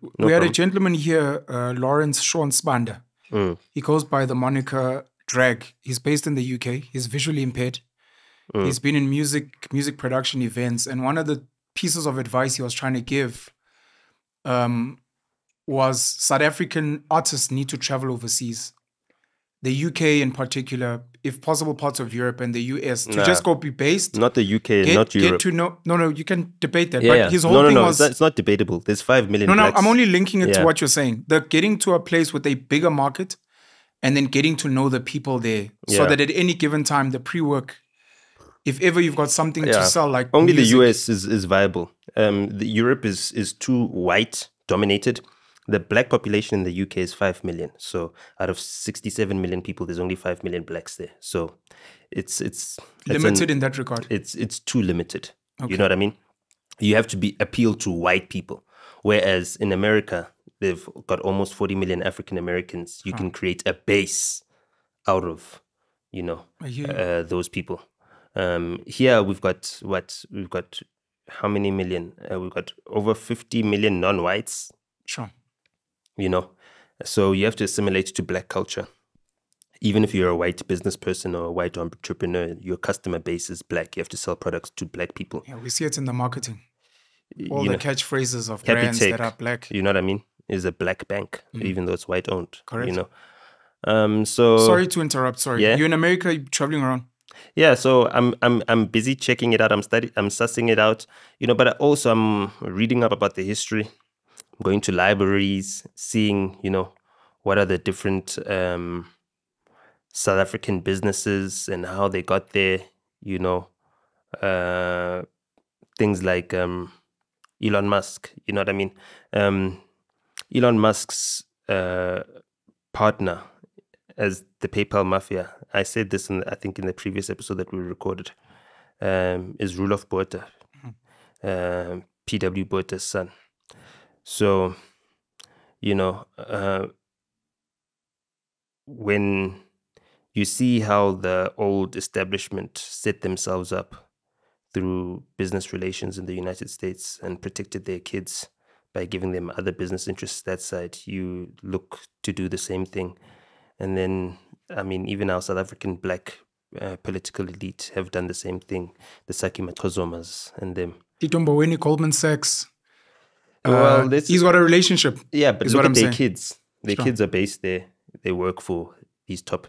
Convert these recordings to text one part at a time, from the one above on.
No We had a problem. gentleman here, Lawrence Sean Spanda. He goes by the moniker Drag. He's based in the UK. He's visually impaired. He's been in music production events. And one of the pieces of advice he was trying to give was South African artists need to travel overseas. The UK in particular, if possible, parts of Europe and the US, to just go be based. Not the UK, not Europe. Get to know. No, you can debate that. Yeah, but his whole thing was... it's not debatable. There's 5 million blacks. I'm only linking it to what you're saying. The getting to a place with a bigger market and then getting to know the people there so that at any given time, the pre-work, if ever you've got something to sell, like only music, the US is viable. The Europe is too white dominated. The black population in the UK is 5 million. So out of 67 million people, there's only 5 million blacks there. So it's limited in that regard. It's too limited. Okay. You know what I mean? You have to appeal to white people. Whereas in America, they've got almost 40 million African Americans. You can create a base out of, those people. Here we've got how many million? We've got over 50 million non-whites. Sure. So you have to assimilate to black culture. Even if you're a white business person or a white entrepreneur, your customer base is black. You have to sell products to black people. Yeah, we see it in the marketing. All the catchphrases of brands that are black. You know what I mean? Is a black bank, even though it's white owned. Correct. So sorry to interrupt. Sorry. Yeah? You're in America, you're traveling around. Yeah, so I'm busy checking it out. I'm sussing it out. But also I'm reading up about the history. Going to libraries, seeing, what are the different South African businesses and how they got there, things like Elon Musk, you know what I mean? Elon Musk's partner as the PayPal mafia, I said this I think in the previous episode that we recorded, is Roelof Botha, P.W. Botha's son. So, when you see how the old establishment set themselves up through business relations in the United States and protected their kids by giving them other business interests that side, you look to do the same thing. And then, even our South African black political elite have done the same thing. The Saki Matkozomas and them. Tito Mboweni, Goldman Sachs. Well, he's got a relationship. Yeah, but look at their kids. Their kids are based there. They work for these top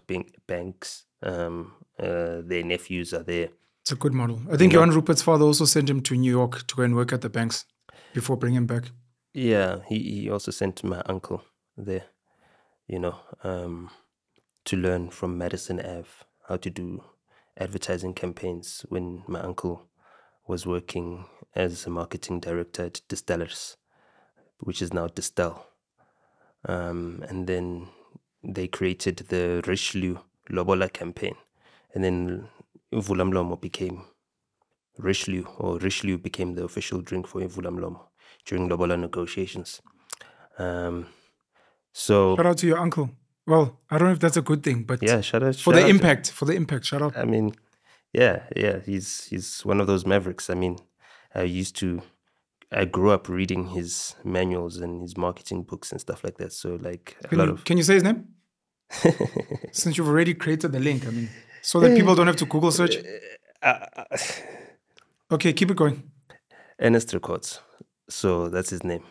banks. Their nephews are there. It's a good model. I think Johan Rupert's father also sent him to New York to go and work at the banks before bringing him back. Yeah, he also sent my uncle there, to learn from Madison Ave how to do advertising campaigns when my uncle was working as a marketing director at Distillers, which is now Distel. And then they created the Richelieu Lobola campaign. And then Vulamlomo became Richelieu, or Richelieu became the official drink for Vulamlomo during Lobola negotiations. So shout out to your uncle. Well, I don't know if that's a good thing, but yeah, shout out for the impact. Shout out. Yeah, he's one of those mavericks. I grew up reading his manuals and his marketing books and stuff like that. So can you say his name? Since you've already created the link, so that people don't have to Google search. Okay, keep it going. Ernest Records. So that's his name.